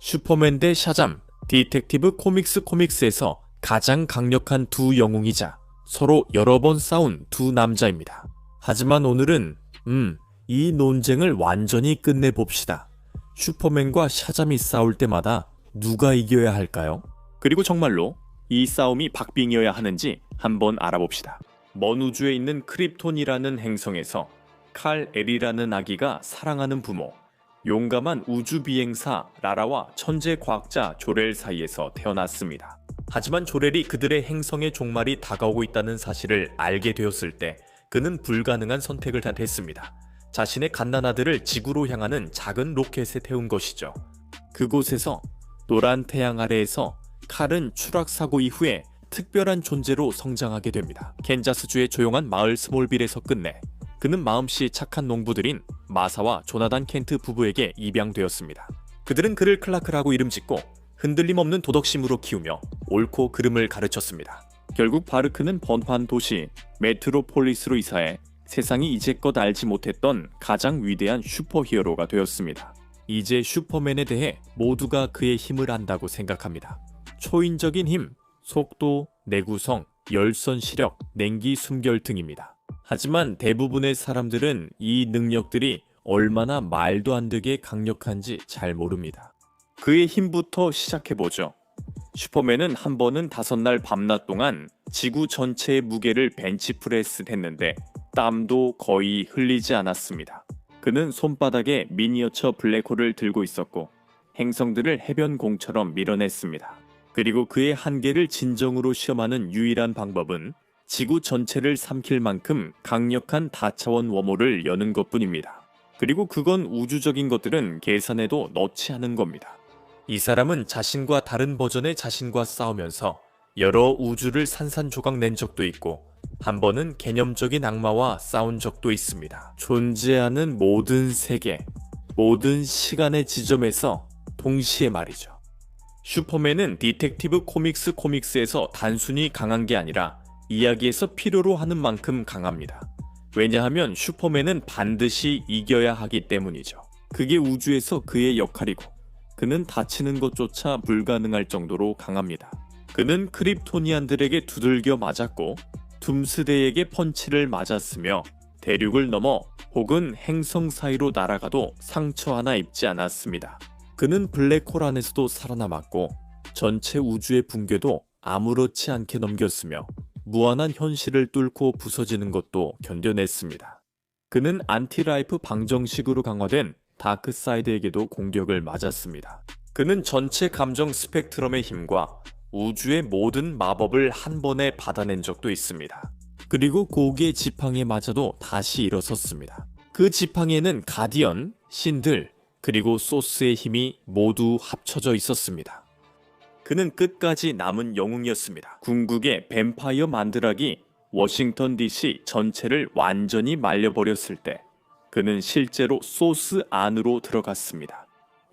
슈퍼맨 대 샤잠, 디텍티브 코믹스에서 가장 강력한 두 영웅이자 서로 여러 번 싸운 두 남자입니다. 하지만 오늘은 이 논쟁을 완전히 끝내봅시다. 슈퍼맨과 샤잠이 싸울 때마다 누가 이겨야 할까요? 그리고 정말로 이 싸움이 박빙이어야 하는지 한번 알아봅시다. 먼 우주에 있는 크립톤이라는 행성에서 칼 엘이라는 아기가 사랑하는 부모, 용감한 우주 비행사 라라와 천재 과학자 조렐 사이에서 태어났습니다. 하지만 조렐이 그들의 행성의 종말이 다가오고 있다는 사실을 알게 되었을 때 그는 불가능한 선택을 했습니다. 자신의 갓난아들을 지구로 향하는 작은 로켓에 태운 것이죠. 그곳에서 노란 태양 아래에서 칼은 추락사고 이후에 특별한 존재로 성장하게 됩니다. 캔자스주의 조용한 마을 스몰빌에서 끝내 그는 마음씨 착한 농부들인 마사와 조나단 켄트 부부에게 입양되었습니다. 그들은 그를 클라크라고 이름짓고 흔들림 없는 도덕심으로 키우며 옳고 그름을 가르쳤습니다. 결국 바르크는 번화한 도시 메트로폴리스로 이사해 세상이 이제껏 알지 못했던 가장 위대한 슈퍼히어로가 되었습니다. 이제 슈퍼맨에 대해 모두가 그의 힘을 안다고 생각합니다. 초인적인 힘, 속도, 내구성, 열선 시력, 냉기 숨결 등입니다. 하지만 대부분의 사람들은 이 능력들이 얼마나 말도 안 되게 강력한지 잘 모릅니다. 그의 힘부터 시작해보죠. 슈퍼맨은 한 번은 5날 밤낮 동안 지구 전체의 무게를 벤치프레스 했는데 땀도 거의 흘리지 않았습니다. 그는 손바닥에 미니어처 블랙홀을 들고 있었고 행성들을 해변공처럼 밀어냈습니다. 그리고 그의 한계를 진정으로 시험하는 유일한 방법은 지구 전체를 삼킬 만큼 강력한 다차원 웜홀을 여는 것뿐입니다. 그리고 그건 우주적인 것들은 계산해도 넣지 않은 겁니다. 이 사람은 자신과 다른 버전의 자신과 싸우면서 여러 우주를 산산조각 낸 적도 있고 한 번은 개념적인 악마와 싸운 적도 있습니다. 존재하는 모든 세계, 모든 시간의 지점에서 동시에 말이죠. 슈퍼맨은 디텍티브 코믹스에서 단순히 강한 게 아니라 이야기에서 필요로 하는 만큼 강합니다. 왜냐하면 슈퍼맨은 반드시 이겨야 하기 때문이죠. 그게 우주에서 그의 역할이고 그는 다치는 것조차 불가능할 정도로 강합니다. 그는 크립토니안들에게 두들겨 맞았고 둠스데이에게 펀치를 맞았으며 대륙을 넘어 혹은 행성 사이로 날아가도 상처 하나 입지 않았습니다. 그는 블랙홀 안에서도 살아남았고 전체 우주의 붕괴도 아무렇지 않게 넘겼으며 무한한 현실을 뚫고 부서지는 것도 견뎌냈습니다. 그는 안티라이프 방정식으로 강화된 다크사이드에게도 공격을 맞았습니다. 그는 전체 감정 스펙트럼의 힘과 우주의 모든 마법을 한 번에 받아낸 적도 있습니다. 그리고 고기의 지팡이에 맞아도 다시 일어섰습니다. 그 지팡이에는 가디언, 신들, 그리고 소스의 힘이 모두 합쳐져 있었습니다. 그는 끝까지 남은 영웅이었습니다. 궁극의 뱀파이어 만드라기 워싱턴 DC 전체를 완전히 말려버렸을 때 그는 실제로 소스 안으로 들어갔습니다.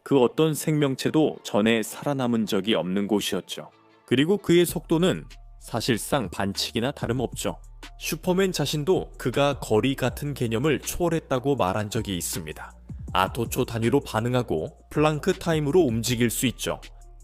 그 어떤 생명체도 전에 살아남은 적이 없는 곳이었죠. 그리고 그의 속도는 사실상 반칙이나 다름없죠. 슈퍼맨 자신도 그가 거리 같은 개념을 초월했다고 말한 적이 있습니다. 아토초 단위로 반응하고 플랑크 타임으로 움직일 수 있죠.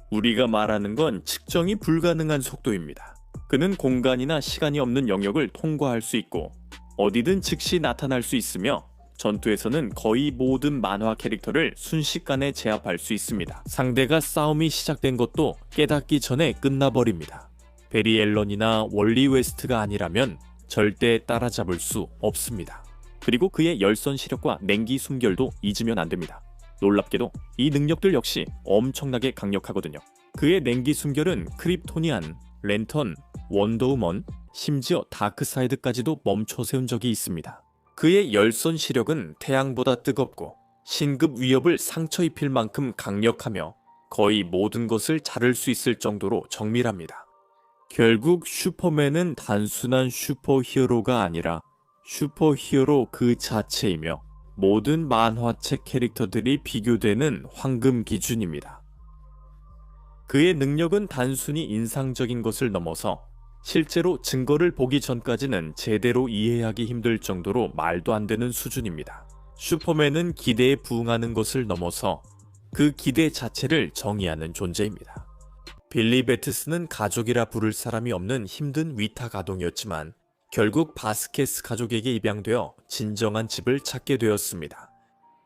우리가 말하는 건 측정이 불가능한 속도입니다. 그는 공간이나 시간이 없는 영역을 통과할 수 있고 어디든 즉시 나타날 수 있으며 전투에서는 거의 모든 만화 캐릭터를 순식간에 제압할 수 있습니다. 상대가 싸움이 시작된 것도 깨닫기 전에 끝나버립니다. 베리 앨런이나 월리 웨스트가 아니라면 절대 따라잡을 수 없습니다. 그리고 그의 열선 시력과 냉기 숨결도 잊으면 안 됩니다. 놀랍게도 이 능력들 역시 엄청나게 강력하거든요. 그의 냉기 숨결은 크립토니안, 랜턴, 원더우먼, 심지어 다크사이드까지도 멈춰 세운 적이 있습니다. 그의 열선 시력은 태양보다 뜨겁고 신급 위협을 상처 입힐 만큼 강력하며 거의 모든 것을 자를 수 있을 정도로 정밀합니다. 결국 슈퍼맨은 단순한 슈퍼히어로가 아니라 슈퍼히어로 그 자체이며 모든 만화책 캐릭터들이 비교되는 황금 기준입니다. 그의 능력은 단순히 인상적인 것을 넘어서 실제로 증거를 보기 전까지는 제대로 이해하기 힘들 정도로 말도 안 되는 수준입니다. 슈퍼맨은 기대에 부응하는 것을 넘어서 그 기대 자체를 정의하는 존재입니다. 빌리 베트스는 가족이라 부를 사람이 없는 힘든 위탁 아동이었지만 결국 바스케스 가족에게 입양되어 진정한 집을 찾게 되었습니다.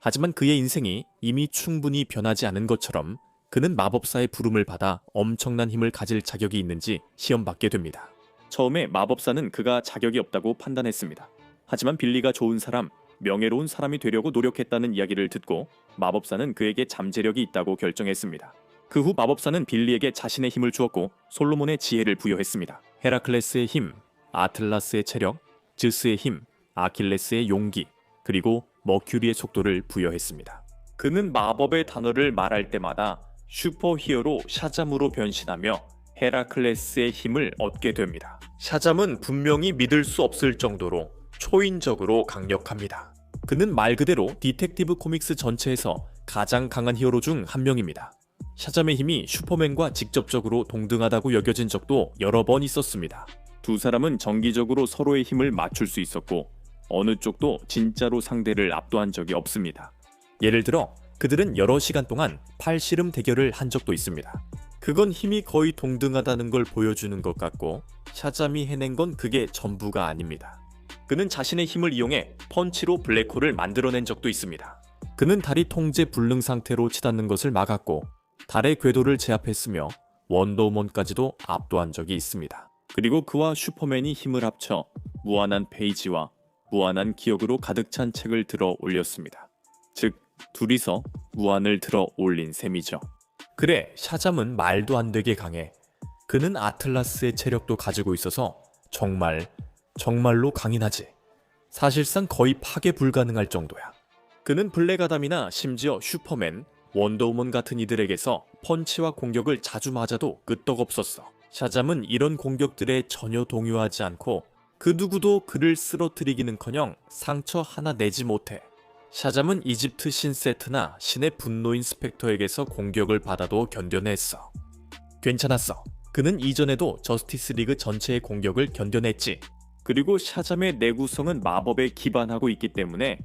하지만 그의 인생이 이미 충분히 변하지 않은 것처럼 그는 마법사의 부름을 받아 엄청난 힘을 가질 자격이 있는지 시험받게 됩니다. 처음에 마법사는 그가 자격이 없다고 판단했습니다. 하지만 빌리가 좋은 사람, 명예로운 사람이 되려고 노력했다는 이야기를 듣고 마법사는 그에게 잠재력이 있다고 결정했습니다. 그 후 마법사는 빌리에게 자신의 힘을 주었고 솔로몬의 지혜를 부여했습니다. 헤라클레스의 힘, 아틀라스의 체력, 즈스의 힘, 아킬레스의 용기, 그리고 머큐리의 속도를 부여했습니다. 그는 마법의 단어를 말할 때마다 슈퍼히어로 샤잠으로 변신하며 헤라클레스의 힘을 얻게 됩니다. 샤잠은 분명히 믿을 수 없을 정도로 초인적으로 강력합니다. 그는 말 그대로 디텍티브 코믹스 전체에서 가장 강한 히어로 중 한 명입니다. 샤잠의 힘이 슈퍼맨과 직접적으로 동등하다고 여겨진 적도 여러 번 있었습니다. 두 사람은 정기적으로 서로의 힘을 맞출 수 있었고 어느 쪽도 진짜로 상대를 압도한 적이 없습니다. 예를 들어 그들은 여러 시간 동안 팔씨름 대결을 한 적도 있습니다. 그건 힘이 거의 동등하다는 걸 보여주는 것 같고 샤잠이 해낸 건 그게 전부가 아닙니다. 그는 자신의 힘을 이용해 펀치로 블랙홀을 만들어낸 적도 있습니다. 그는 달이 통제 불능 상태로 치닫는 것을 막았고 달의 궤도를 제압했으며 원더우먼까지도 압도한 적이 있습니다. 그리고 그와 슈퍼맨이 힘을 합쳐 무한한 페이지와 무한한 기억으로 가득 찬 책을 들어 올렸습니다. 즉 둘이서 무한을 들어 올린 셈이죠. 그래, 샤잠은 말도 안 되게 강해. 그는 아틀라스의 체력도 가지고 있어서 정말로 강인하지. 사실상 거의 파괴 불가능할 정도야. 그는 블랙아담이나 심지어 슈퍼맨, 원더우먼 같은 이들에게서 펀치와 공격을 자주 맞아도 끄떡없었어. 샤잠은 이런 공격들에 전혀 동요하지 않고 그 누구도 그를 쓰러뜨리기는커녕 상처 하나 내지 못해. 샤잠은 이집트 신 세트나 신의 분노인 스펙터에게서 공격을 받아도 견뎌냈어. 괜찮았어. 그는 이전에도 저스티스 리그 전체의 공격을 견뎌냈지. 그리고 샤잠의 내구성은 마법에 기반하고 있기 때문에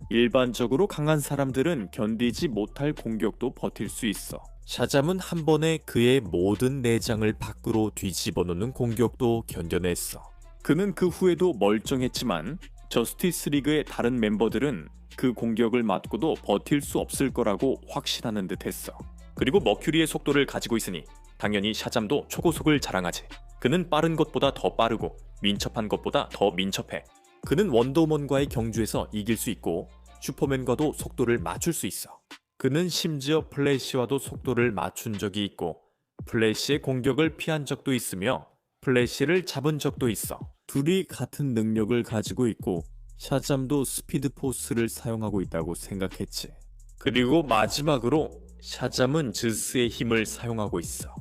일반적으로 강한 사람들은 견디지 못할 공격도 버틸 수 있어. 샤잠은 한 번에 그의 모든 내장을 밖으로 뒤집어 놓는 공격도 견뎌냈어. 그는 그 후에도 멀쩡했지만 저스티스 리그의 다른 멤버들은 그 공격을 맞고도 버틸 수 없을 거라고 확신하는 듯 했어. 그리고 머큐리의 속도를 가지고 있으니 당연히 샤잠도 초고속을 자랑하지. 그는 빠른 것보다 더 빠르고 민첩한 것보다 더 민첩해. 그는 원더우먼과의 경주에서 이길 수 있고 슈퍼맨과도 속도를 맞출 수 있어. 그는 심지어 플래시와도 속도를 맞춘 적이 있고 플래시의 공격을 피한 적도 있으며 플래시를 잡은 적도 있어. 둘이 같은 능력을 가지고 있고 샤잠도 스피드 포스를 사용하고 있다고 생각했지. 그리고 마지막으로 샤잠은 즈스의 힘을 사용하고 있어.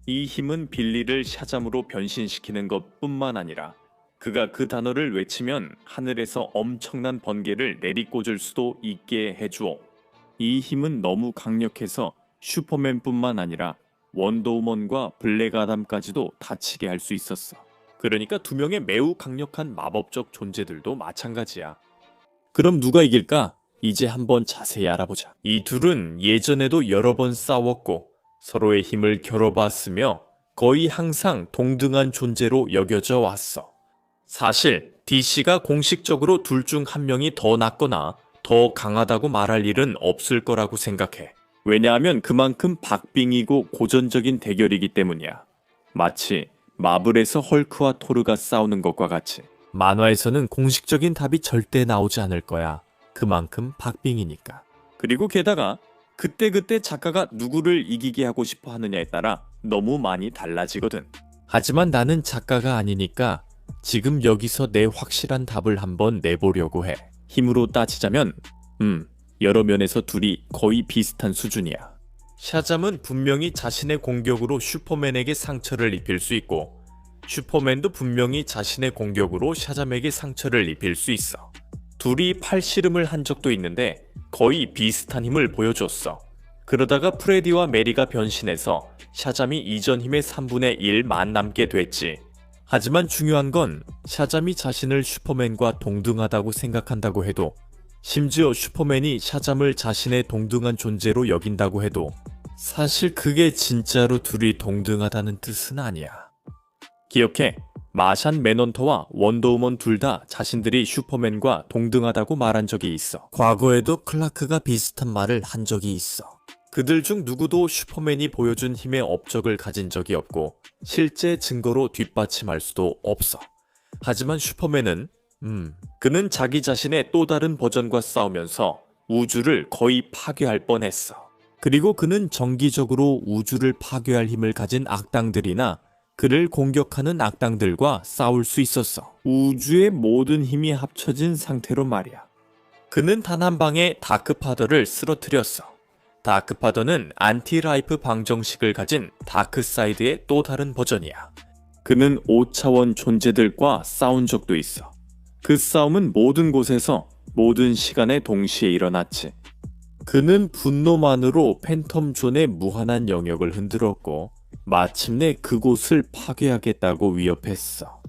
이 힘은 빌리를 샤잠으로 변신시키는 것뿐만 아니라 그가 그 단어를 외치면 하늘에서 엄청난 번개를 내리꽂을 수도 있게 해주어. 이 힘은 너무 강력해서 슈퍼맨뿐만 아니라 원더우먼과 블랙아담까지도 다치게 할 수 있었어. 그러니까 두 명의 매우 강력한 마법적 존재들도 마찬가지야. 그럼 누가 이길까? 이제 한번 자세히 알아보자. 이 둘은 예전에도 여러 번 싸웠고 서로의 힘을 겨뤄봤으며 거의 항상 동등한 존재로 여겨져 왔어. 사실 DC가 공식적으로 둘 중 한 명이 더 낫거나 더 강하다고 말할 일은 없을 거라고 생각해. 왜냐하면 그만큼 박빙이고 고전적인 대결이기 때문이야. 마치 마블에서 헐크와 토르가 싸우는 것과 같이. 만화에서는 공식적인 답이 절대 나오지 않을 거야. 그만큼 박빙이니까. 그리고 게다가 그때그때 작가가 누구를 이기게 하고 싶어 하느냐에 따라 너무 많이 달라지거든. 하지만 나는 작가가 아니니까 지금 여기서 내 확실한 답을 한번 내보려고 해. 힘으로 따지자면 여러 면에서 둘이 거의 비슷한 수준이야. 샤잠은 분명히 자신의 공격으로 슈퍼맨에게 상처를 입힐 수 있고 슈퍼맨도 분명히 자신의 공격으로 샤잠에게 상처를 입힐 수 있어. 둘이 팔씨름을 한 적도 있는데 거의 비슷한 힘을 보여줬어. 그러다가 프레디와 메리가 변신해서 샤잠이 이전 힘의 3분의 1만 남게 됐지. 하지만 중요한 건 샤잠이 자신을 슈퍼맨과 동등하다고 생각한다고 해도 심지어 슈퍼맨이 샤잠을 자신의 동등한 존재로 여긴다고 해도 사실 그게 진짜로 둘이 동등하다는 뜻은 아니야. 기억해. 마샨 맨헌터와 원더우먼 둘 다 자신들이 슈퍼맨과 동등하다고 말한 적이 있어. 과거에도 클라크가 비슷한 말을 한 적이 있어. 그들 중 누구도 슈퍼맨이 보여준 힘의 업적을 가진 적이 없고 실제 증거로 뒷받침할 수도 없어. 하지만 슈퍼맨은 그는 자기 자신의 또 다른 버전과 싸우면서 우주를 거의 파괴할 뻔했어. 그리고 그는 정기적으로 우주를 파괴할 힘을 가진 악당들이나 그를 공격하는 악당들과 싸울 수 있었어. 우주의 모든 힘이 합쳐진 상태로 말이야. 그는 단 한 방에 다크파더를 쓰러뜨렸어. 다크파더는 안티라이프 방정식을 가진 다크사이드의 또 다른 버전이야. 그는 5차원 존재들과 싸운 적도 있어. 그 싸움은 모든 곳에서 모든 시간에 동시에 일어났지. 그는 분노만으로 팬텀존의 무한한 영역을 흔들었고 마침내 그곳을 파괴하겠다고 위협했어.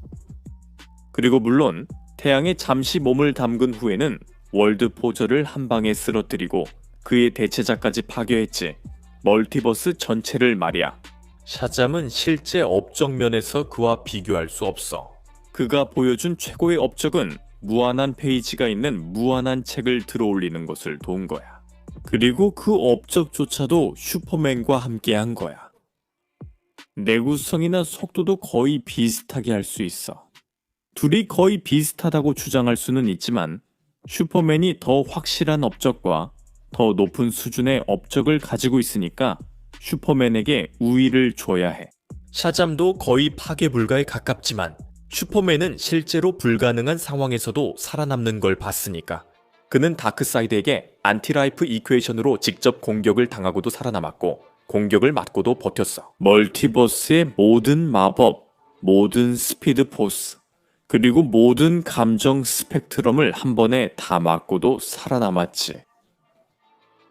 그리고 물론 태양에 잠시 몸을 담근 후에는 월드 포저를 한 방에 쓰러뜨리고 그의 대체자까지 파괴했지. 멀티버스 전체를 말이야. 샤잠은 실제 업적 면에서 그와 비교할 수 없어. 그가 보여준 최고의 업적은 무한한 페이지가 있는 무한한 책을 들어올리는 것을 도운 거야. 그리고 그 업적조차도 슈퍼맨과 함께한 거야. 내구성이나 속도도 거의 비슷하게 할 수 있어. 둘이 거의 비슷하다고 주장할 수는 있지만 슈퍼맨이 더 확실한 업적과 더 높은 수준의 업적을 가지고 있으니까 슈퍼맨에게 우위를 줘야 해. 샤잠도 거의 파괴 불가에 가깝지만 슈퍼맨은 실제로 불가능한 상황에서도 살아남는 걸 봤으니까. 그는 다크사이드에게 안티라이프 이퀘이션으로 직접 공격을 당하고도 살아남았고 공격을 맞고도 버텼어. 멀티버스의 모든 마법, 모든 스피드 포스, 그리고 모든 감정 스펙트럼을 한 번에 다 맞고도 살아남았지.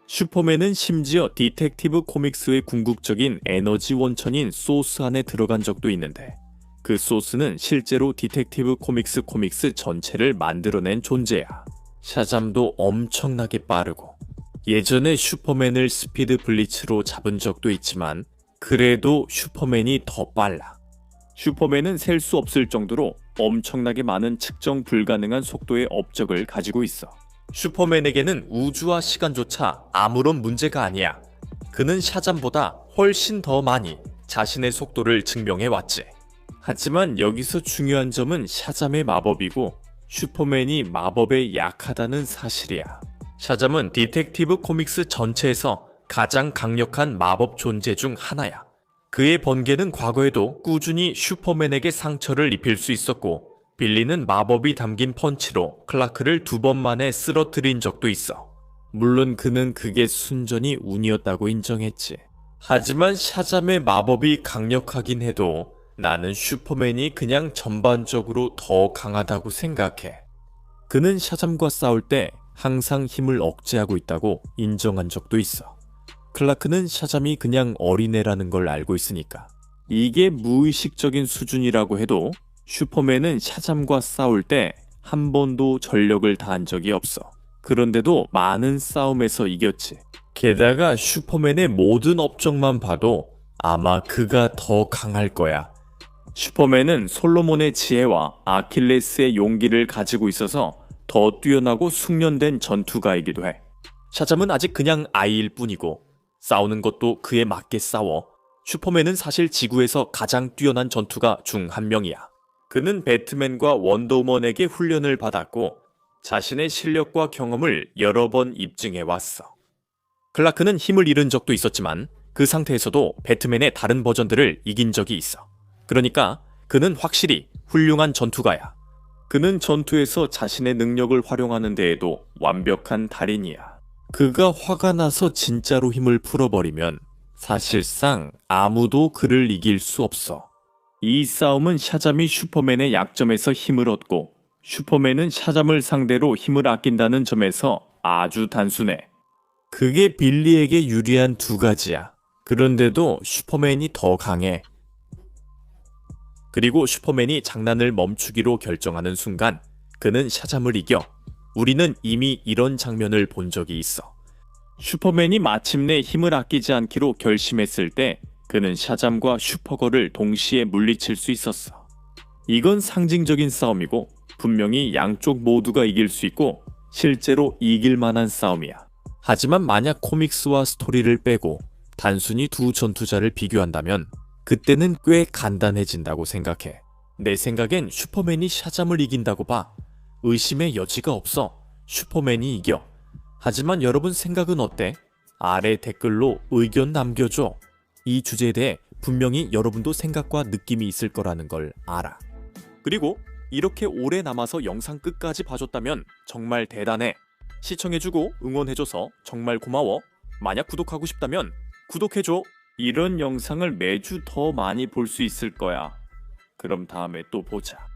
슈퍼맨은 심지어 디텍티브 코믹스의 궁극적인 에너지 원천인 소스 안에 들어간 적도 있는데 그 소스는 실제로 디텍티브 코믹스 전체를 만들어낸 존재야. 샤잠도 엄청나게 빠르고 예전에 슈퍼맨을 스피드 블리츠로 잡은 적도 있지만 그래도 슈퍼맨이 더 빨라. 슈퍼맨은 셀 수 없을 정도로 엄청나게 많은 측정 불가능한 속도의 업적을 가지고 있어. 슈퍼맨에게는 우주와 시간조차 아무런 문제가 아니야. 그는 샤잠보다 훨씬 더 많이 자신의 속도를 증명해왔지. 하지만 여기서 중요한 점은 샤잠의 마법이고 슈퍼맨이 마법에 약하다는 사실이야. 샤잠은 디텍티브 코믹스 전체에서 가장 강력한 마법 존재 중 하나야. 그의 번개는 과거에도 꾸준히 슈퍼맨에게 상처를 입힐 수 있었고 빌리는 마법이 담긴 펀치로 클라크를 2번 만에 쓰러뜨린 적도 있어. 물론 그는 그게 순전히 운이었다고 인정했지. 하지만 샤잠의 마법이 강력하긴 해도 나는 슈퍼맨이 그냥 전반적으로 더 강하다고 생각해. 그는 샤잠과 싸울 때 항상 힘을 억제하고 있다고 인정한 적도 있어. 클라크는 샤잠이 그냥 어린애라는 걸 알고 있으니까. 이게 무의식적인 수준이라고 해도 슈퍼맨은 샤잠과 싸울 때 한 번도 전력을 다한 적이 없어. 그런데도 많은 싸움에서 이겼지. 게다가 슈퍼맨의 모든 업적만 봐도 아마 그가 더 강할 거야. 슈퍼맨은 솔로몬의 지혜와 아킬레스의 용기를 가지고 있어서 더 뛰어나고 숙련된 전투가이기도 해. 샤잠은 아직 그냥 아이일 뿐이고 싸우는 것도 그에 맞게 싸워. 슈퍼맨은 사실 지구에서 가장 뛰어난 전투가 중 한 명이야. 그는 배트맨과 원더우먼에게 훈련을 받았고 자신의 실력과 경험을 여러 번 입증해왔어. 클라크는 힘을 잃은 적도 있었지만 그 상태에서도 배트맨의 다른 버전들을 이긴 적이 있어. 그러니까 그는 확실히 훌륭한 전투가야. 그는 전투에서 자신의 능력을 활용하는 데에도 완벽한 달인이야. 그가 화가 나서 진짜로 힘을 풀어버리면 사실상 아무도 그를 이길 수 없어. 이 싸움은 샤잠이 슈퍼맨의 약점에서 힘을 얻고 슈퍼맨은 샤잠을 상대로 힘을 아낀다는 점에서 아주 단순해. 그게 빌리에게 유리한 두 가지야. 그런데도 슈퍼맨이 더 강해. 그리고 슈퍼맨이 장난을 멈추기로 결정하는 순간 그는 샤잠을 이겨. 우리는 이미 이런 장면을 본 적이 있어. 슈퍼맨이 마침내 힘을 아끼지 않기로 결심했을 때 그는 샤잠과 슈퍼걸을 동시에 물리칠 수 있었어. 이건 상징적인 싸움이고 분명히 양쪽 모두가 이길 수 있고 실제로 이길 만한 싸움이야. 하지만 만약 코믹스와 스토리를 빼고 단순히 두 전투자를 비교한다면 그때는 꽤 간단해진다고 생각해. 내 생각엔 슈퍼맨이 샤잠을 이긴다고 봐. 의심의 여지가 없어. 슈퍼맨이 이겨. 하지만 여러분 생각은 어때? 아래 댓글로 의견 남겨줘. 이 주제에 대해 분명히 여러분도 생각과 느낌이 있을 거라는 걸 알아. 그리고 이렇게 오래 남아서 영상 끝까지 봐줬다면 정말 대단해. 시청해주고 응원해줘서 정말 고마워. 만약 구독하고 싶다면 구독해줘. 이런 영상을 매주 더 많이 볼 수 있을 거야. 그럼 다음에 또 보자.